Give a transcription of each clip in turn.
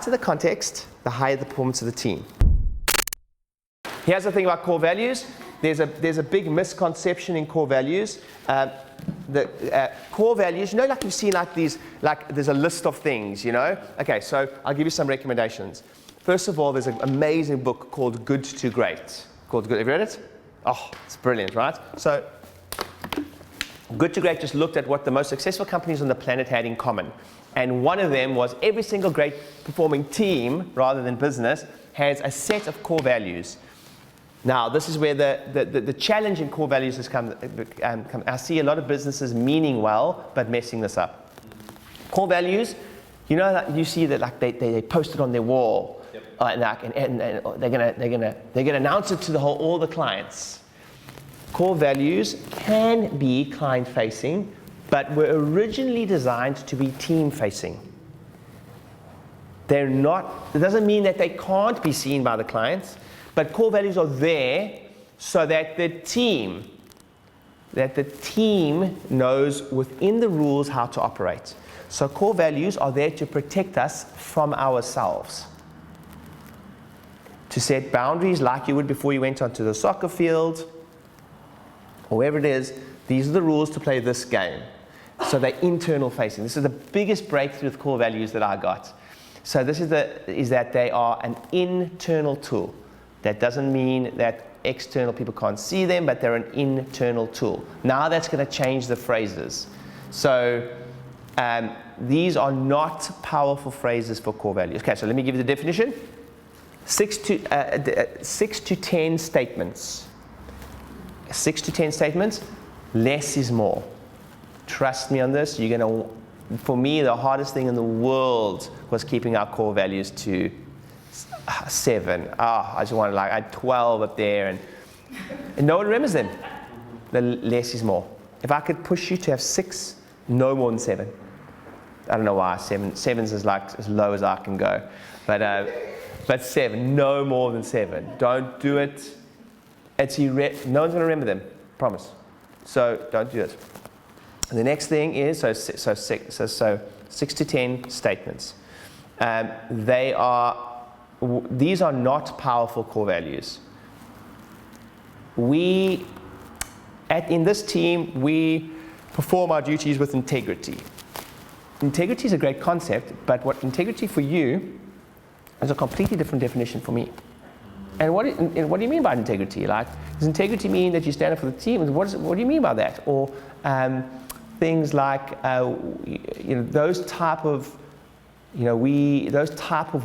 tighter the context, the higher the performance of the team. Here's the thing about core values. There's a big misconception in core values. Core values, like you've seen like these, like there's a list of things, Okay, so I'll give you some recommendations. First of all, there's an amazing book called Good to Great. Have you read it? Oh, it's brilliant, right? So, Good to Great just looked at what the most successful companies on the planet had in common. And one of them was every single great performing team, rather than business, has a set of core values. Now, this is where the challenge in core values has come. I see a lot of businesses meaning well, but messing this up. Core values, you see that like they post it on their wall. And they're gonna announce it to all the clients. Core values can be client-facing, but were originally designed to be team-facing. They're not. It doesn't mean that they can't be seen by the clients, but core values are there so that the team knows within the rules how to operate. So core values are there to protect us from ourselves. To set boundaries like you would before you went onto the soccer field, or wherever it is. These are the rules to play this game. So they're internal facing. This is the biggest breakthrough with core values that I got. So this is that they are an internal tool. That doesn't mean that external people can't see them, but they're an internal tool. Now that's going to change the phrases. So these are not powerful phrases for core values. Okay, so let me give you the definition. 6 to 10 statements. 6 to 10 statements, less is more. Trust me on this. For me, the hardest thing in the world was keeping our core values to 7. I just wanted I had 12 up there, and no one remembers them. The less is more. If I could push you to have 6, no more than 7. I don't know why. 7's is like as low as I can go, but 7, no more than 7. Don't do it. No one's going to remember them, promise. So don't do it. And the next thing is, so 6 to 10 statements. These are not powerful core values. In this team, we perform our duties with integrity. Integrity is a great concept, but what integrity for you is a completely different definition for me. And what do you mean by integrity? Like, does integrity mean that you stand up for the team? What do you mean by that? Or things like those type of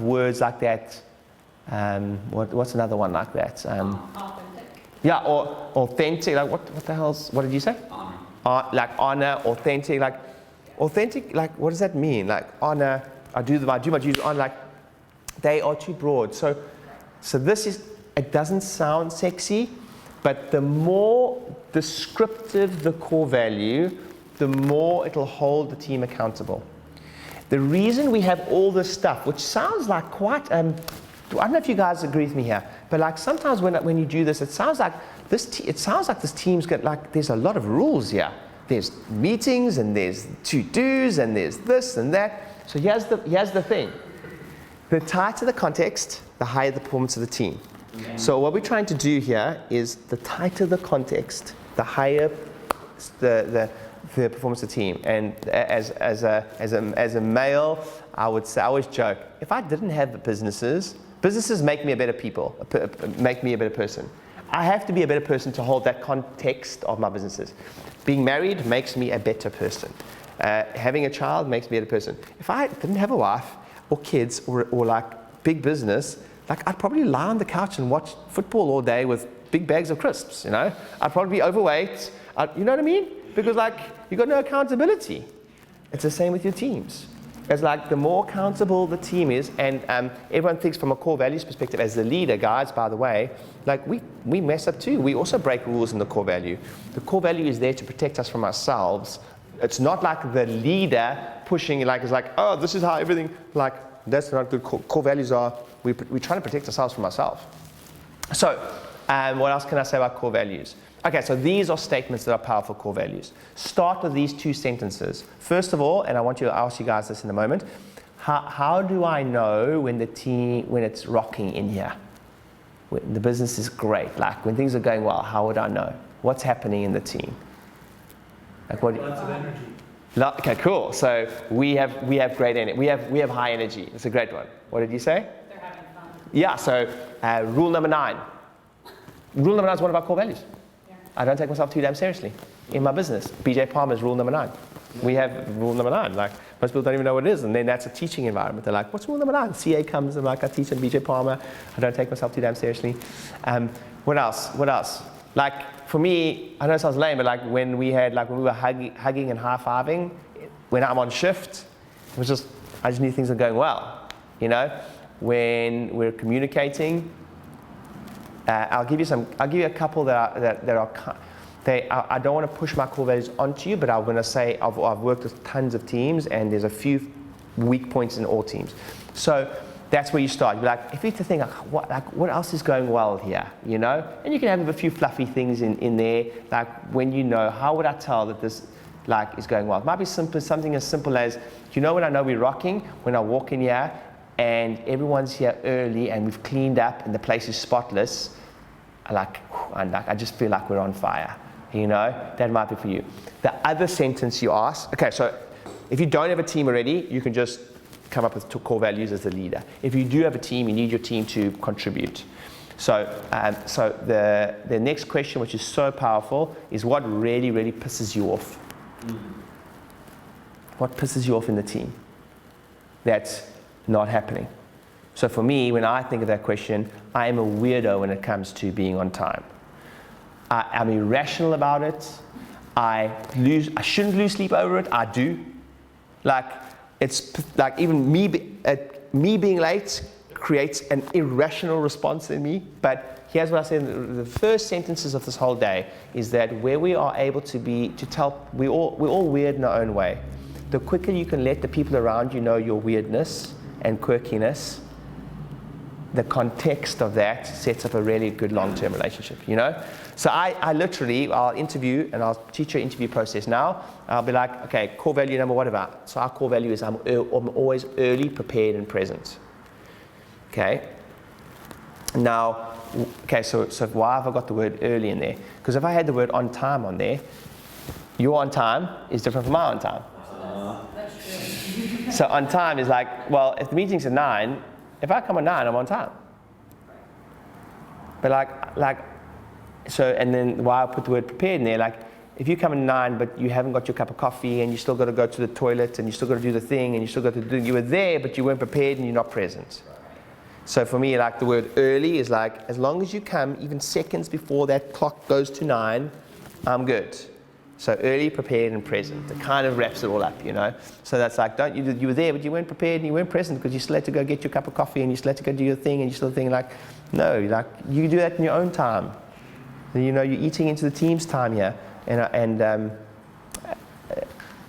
words like that. What's another one like that? Authentic. Yeah, or authentic. Like what the hell's? What did you say? Honor. Like honor, authentic. Like authentic. Like what does that mean? Like honor. I do my duties on. Like they are too broad. So this is, it doesn't sound sexy, but the more descriptive the core value, the more it'll hold the team accountable. The reason we have all this stuff, which sounds like quite, I don't know if you guys agree with me here, but like sometimes when you do this, it sounds like this team's got like, there's a lot of rules here. There's meetings and there's to-dos and there's this and that. So here's the thing. The tighter the context, the higher the performance of the team. Okay. So what we're trying to do here is the tighter the context, the higher the performance of the team. And as a male, I would say, I always joke, if I didn't have the businesses make me a better make me a better person. I have to be a better person to hold that context of my businesses. Being married makes me a better person. Having a child makes me a better person. If I didn't have a wife or kids or like big business, like I'd probably lie on the couch and watch football all day with big bags of crisps, I'd probably be overweight. You know what I mean? Because like you got no accountability. It's the same with your teams. It's like the more accountable the team is, and everyone thinks from a core values perspective, as the leader, guys, by the way, like we mess up too. We also break rules in the core value. The core value is there to protect us from ourselves. It's not like the leader pushing, like it's like, oh, this is how everything, like that's not good. Core values are, we're trying to protect ourselves from ourselves. So what else can I say about core values? Okay, so these are statements that are powerful core values. Start with these 2 sentences. First of all, and I want to ask you guys this in a moment, How do I know when it's rocking in here? When the business is great, like when things are going well, how would I know? What's happening in the team? Like what? Lots of energy. Okay, cool. So we have great energy. We have high energy. It's a great one. What did you say? They're having fun. Yeah. So rule number 9. Rule number 9 is one of our core values. Yeah. I don't take myself too damn seriously in my business. BJ Palmer's rule number 9. We have rule number 9. Like most people don't even know what it is, and then that's a teaching environment. They're like, "What's rule number 9?" CA comes and like, I teach in BJ Palmer. I don't take myself too damn seriously. What else? What else? Like for me, I know it sounds lame, but like when we were hugging and high-fiving, when I'm on shift, it was just I just knew things were going well. You know, when we're communicating, I'll give you a couple that are. I don't want to push my core values onto you, but I'm going to say I've worked with tons of teams, and there's a few weak points in all teams. So that's where you start. You're like, if you have to think, what else is going well here, you know? And you can have a few fluffy things in there, like when you know, how would I tell that this like is going well? It might be something as simple as, you know when I know we're rocking? When I walk in here and everyone's here early and we've cleaned up and the place is spotless, I just feel like we're on fire. You know, that might be for you. The other sentence you ask, okay, so if you don't have a team already, you can just come up with core values as the leader. If you do have a team, you need your team to contribute. So the next question, which is so powerful, is what really, really pisses you off? What pisses you off in the team that's not happening? So for me, when I think of that question, I am a weirdo when it comes to being on time. I'm irrational about it. I shouldn't lose sleep over it. I do. Like it's like even me being late creates an irrational response in me. But here's what I said in the first sentences of this whole day is that where we are able to tell we're all weird in our own way. The quicker you can let the people around you know your weirdness and quirkiness, the context of that sets up a really good long-term relationship, you know? So I'll interview and I'll teach your interview process now. I'll be like, okay, core value number whatever. So our core value is I'm always early, prepared, and present. Okay? Now, okay, so why have I got the word early in there? Because if I had the word on time on there, your on time is different from my on time. That's true. So on time is like, well, if the meeting's at 9, if I come at 9, I'm on time. But so, and then why I put the word prepared in there, like, if you come at 9, but you haven't got your cup of coffee, and you still got to go to the toilet, and you still got to do the thing, and you still got to do, you were there, but you weren't prepared, and you're not present. So for me, like, the word early is like, as long as you come, even seconds before that clock goes to 9, I'm good. So early, prepared, and present. It kind of wraps it all up, you know. So that's like, you were there, but you weren't prepared and you weren't present because you still had to go get your cup of coffee and you still had to go do your thing and you still think like, no, like you do that in your own time. You know, you're eating into the team's time here. And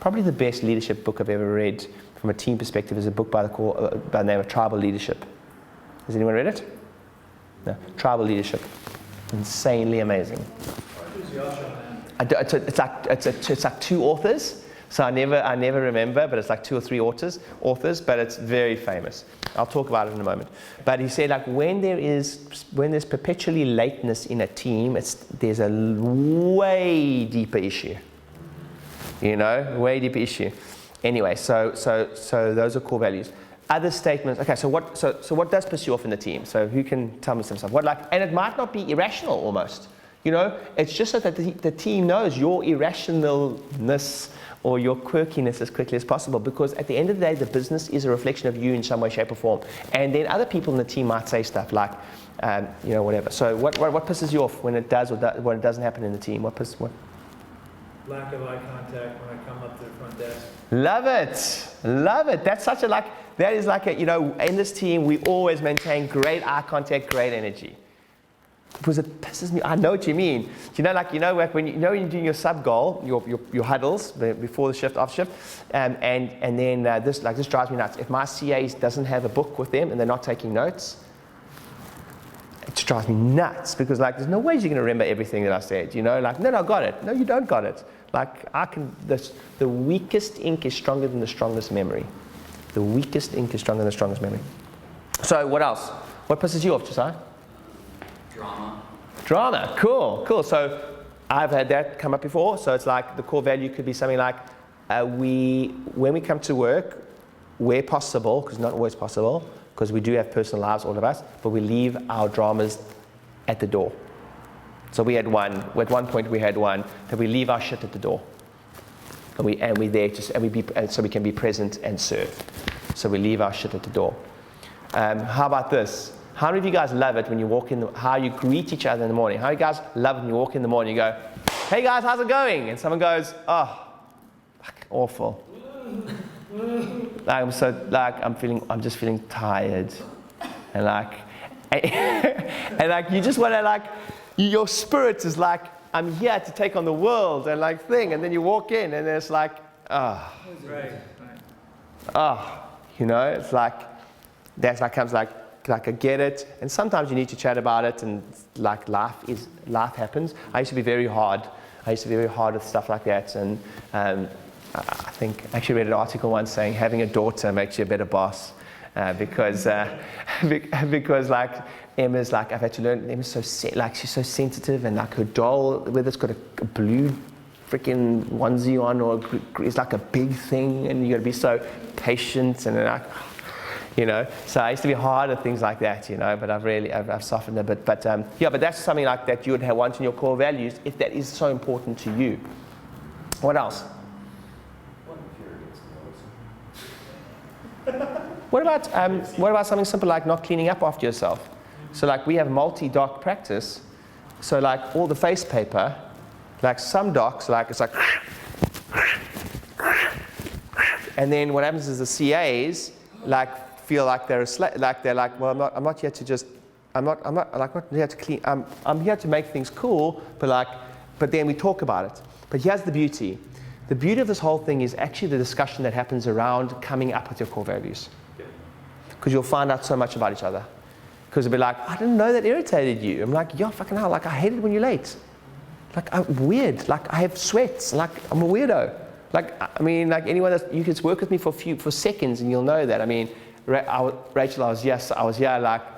probably the best leadership book I've ever read from a team perspective is a book by the name of Tribal Leadership. Has anyone read it? No. Tribal Leadership. Insanely amazing. It's like 2 authors, so I never remember, but it's like 2 or 3 authors, but it's very famous. I'll talk about it in a moment. But he said like when there's perpetually lateness in a team, there's a way deeper issue. You know, way deeper issue. Anyway, so those are core values. Other statements. Okay, so what does piss you off in the team? So who can tell me some stuff? And it might not be irrational almost. You know, it's just so that the team knows your irrationalness or your quirkiness as quickly as possible, because at the end of the day, the business is a reflection of you in some way, shape, or form. And then other people in the team might say stuff like, you know, whatever. So what pisses you off when it does or when it doesn't happen in the team? What? Lack of eye contact when I come up to the front desk. Love it. That's such a that is like a, you know, in this team, we always maintain great eye contact, great energy. Because it pisses me. I know what you mean. You know, like when you're doing your sub goal, your huddles before the shift, after shift, and then this drives me nuts. If my CAs doesn't have a book with them and they're not taking notes, it just drives me nuts because there's no way you're going to remember everything that I said. You know, no, I got it. No, you don't got it. The weakest ink is stronger than the strongest memory. The weakest ink is stronger than the strongest memory. So what else? What pisses you off, Josiah? Drama, cool. So I've had that come up before. So it's like the core value could be something like, when we come to work, where possible, because not always possible, because we do have personal lives, all of us, but we leave our dramas at the door. So we had one, at one point we had one, that we leave our shit at the door. And we're there so we can be present and serve. So we leave our shit at the door. How about this? How many of you guys love it when you walk in, how you greet each other in the morning? How do you guys love it when you walk in the morning, you go, hey guys, how's it going? And someone goes, oh, fuck, awful. I'm just feeling tired. And and you just want to your spirit is like, I'm here to take on the world and and then you walk in and it's like, Right. It's like comes like I get it, and sometimes you need to chat about it, and life happens. I used to be very hard with stuff like that, and I think I actually read an article once saying having a daughter makes you a better boss, because Emma's I've had to learn. Emma's she's so sensitive, and her doll, whether it's got a blue freaking onesie on or it's like a big thing, and you got to be so patient and So I used to be hard at things like that, but I've softened a bit. But but that's something like that you would want in your core values if that is so important to you. What else? What about something simple like not cleaning up after yourself? So we have multi-doc practice. So all the face paper, some docs, it's like, and then what happens is the CAs feel like they're well, I'm not here to just, I'm not here to clean. I'm here to make things cool, but then we talk about it. But here's the beauty. The beauty of this whole thing is actually the discussion that happens around coming up with your core values. Because you'll find out so much about each other. Because it'll be like, I didn't know that irritated you. I'm like, yeah, fucking hell, I hate it when you're late. I'm weird. I have sweats. I'm a weirdo. Anyone that you can work with me for seconds and you'll know that. Rachel, I was here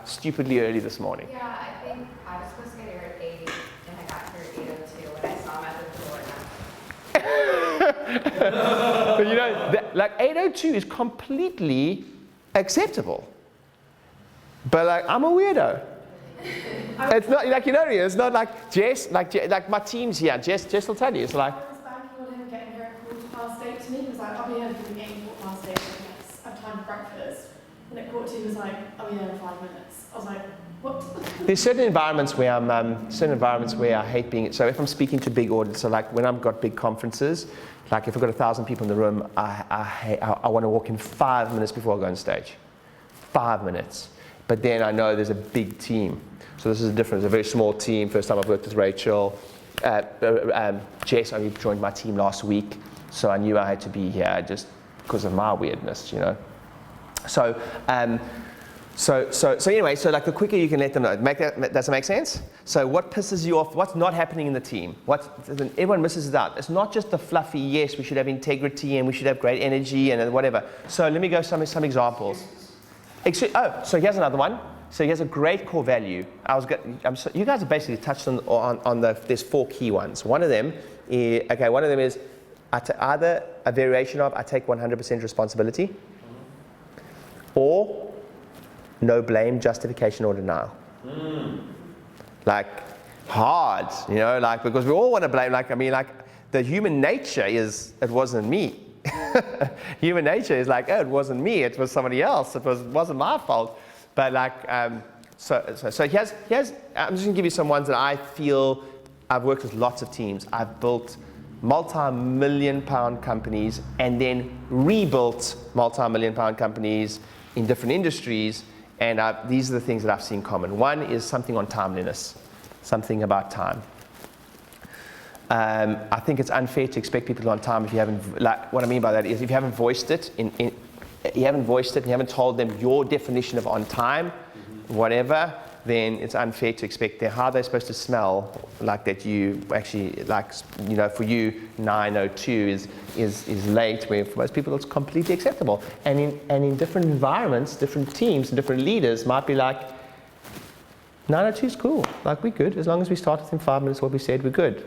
stupidly early this morning. Yeah, I think I was supposed to get here at 8 and I got here at 8:02 and I saw him at the door. But 8:02 is completely acceptable. But I'm a weirdo. It's not it's not like Jess, my team's here. Jess will tell you. It's I was banking on him getting here at 8:15 to me. He was like, I'll be here from 8:15 minutes. I have time for breakfast. And at 8:45 he was like, I'll be here in 5 minutes. I was like, what? There's certain environments where I hate being. So if I'm speaking to big audiences, so when I've got big conferences, if I've got 1,000 people in the room, I want to walk in 5 minutes before I go on stage. 5 minutes. But then I know there's a big team. So this is a difference. A very small team. First time I've worked with Rachel. Jess only joined my team last week, so I knew I had to be here just because of my weirdness, So anyway, the quicker you can let them know. Does that make sense? So what pisses you off? What's not happening in the team? Everyone misses it out. It's not just the fluffy, yes, we should have integrity and we should have great energy and whatever. So let me go some examples. So here's another one. So here's a great core value. You guys have basically touched on there's 4 key ones. One of them is either a variation of I take 100% responsibility, or no blame, justification, or denial. Hard, because we all want to blame. The human nature is it wasn't me. Human nature is it wasn't me, it was somebody else. It wasn't my fault. But so here's I'm just gonna give you some ones that I feel. I've worked with lots of teams. I've built multi-million-pound companies and then rebuilt multi-million-pound companies in different industries. And these are the things that I've seen common. One is something on timeliness, something about time. I think it's unfair to expect people on time if you haven't. What I mean by that is if you haven't voiced it, you haven't told them your definition of on time, whatever. then it's unfair to expect how they're supposed to smell like that. You actually like, for you 9:02 is late, where for most people it's completely acceptable. And in different environments, different teams, and different leaders might be like 9:02 is cool. Like, we're good as long as we start within 5 minutes. What we said, we're good.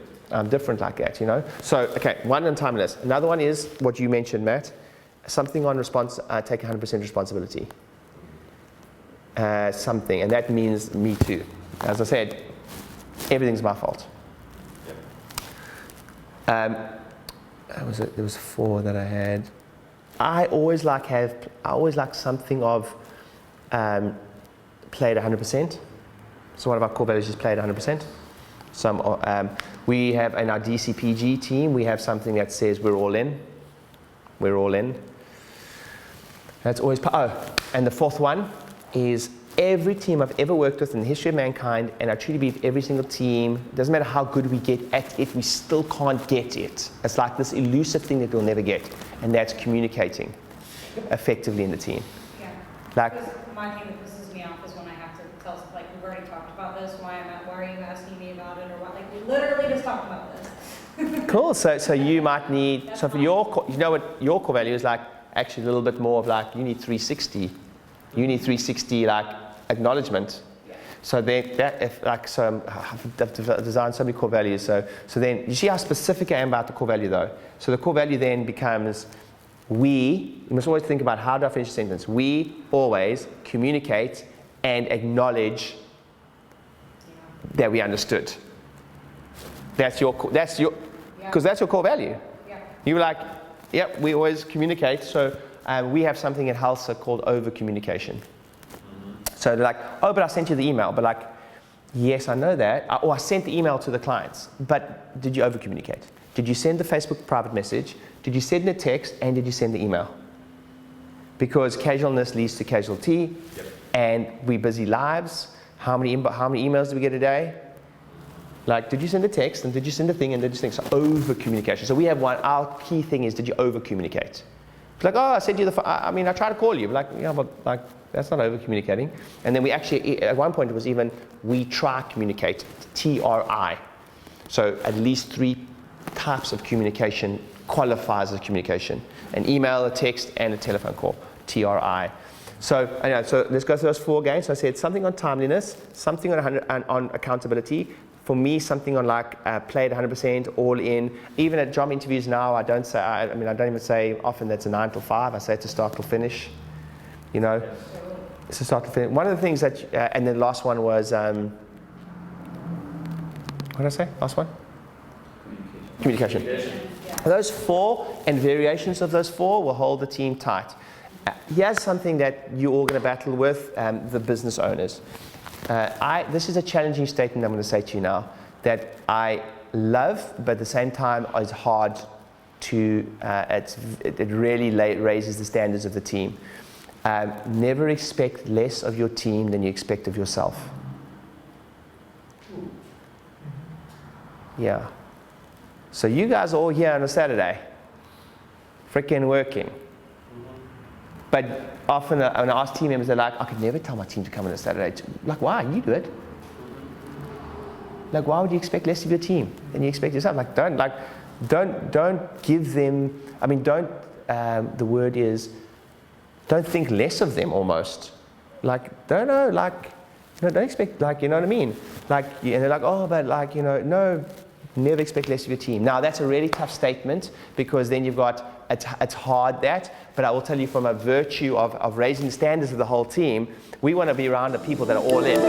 Different like that, So okay, one on timeliness. Another one is what you mentioned, Matt. Something on response. Take 100% responsibility. Something, and that means me too. As I said, everything's my fault. There was 4 that I had. I always like something of played 100%. So one of our core values is played 100%. We have in our DCPG team, we have something that says we're all in. We're all in. That's always and the 4th one is every team I've ever worked with in the history of mankind, and I truly believe every single team, doesn't matter how good we get at it, we still can't get it. It's like this elusive thing that we'll never get, and that's communicating effectively in the team. Yeah. Like, Because my thing that pisses me off is when I have to tell, like, we've already talked about this, why are you asking me about it, or what, like, we literally just talked about this. cool, so you might need, so for your, what your core value is like, actually a little bit more of like, you need 360. You need 360 like acknowledgement. Yeah. So I've designed so many core values. So then you see how specific I am about the core value though. So the core value then becomes you must always think about how do I finish a sentence. We always communicate and acknowledge that we understood. That's your because that's your core value. Yeah. You were like, yep, we always communicate. So we have something at Halsa called over-communication. So they're like, oh, but I sent you the email. But like, yes, I know that. Or I sent the email to the clients. But did you over-communicate? Did you send the Facebook private message? Did you send the text? And did you send the email? Because casualness leads to casualty. Yep. And we busy lives. How many emails do we get a day? Like, did you send a text? And did you send a thing? And did you think? So over-communication. So we have our key thing is, did you over-communicate? It's like, oh, I sent you I tried to call you. But like, yeah, but like, that's not over-communicating. And then we actually, at one point, it was even, we try communicate, TRI. So at least 3 types of communication qualifies as communication. An email, a text, and a telephone call, TRI. So let's go through those 4 again. So I said something on timeliness, something on accountability. For me, something on like played 100%, all in. Even at job interviews now, I don't even say often that's a 9 till 5. I say it's a start till finish. It's a start till finish. One of the things that, and the last one was, what did I say? Last one? Communication. Those 4 and variations of those 4 will hold the team tight. Here's something that you're all going to battle with, the business owners. This is a challenging statement I'm going to say to you now that I love, but at the same time is hard to, it really raises the standards of the team. Never expect less of your team than you expect of yourself. Yeah. So you guys are all here on a Saturday, freaking working. But often when I ask team members, they're like, I could never tell my team to come on a Saturday. Like, why? You do it. Like, why would you expect less of your team than you expect yourself? Like, don't give them, the word is, don't think less of them almost. Like, don't expect, like, you know what I mean? Like, and they're like, oh, but like, no, never expect less of your team. Now, that's a really tough statement because then you've got, it's hard that, but I will tell you from a virtue of raising the standards of the whole team, we want to be around the people that are all in.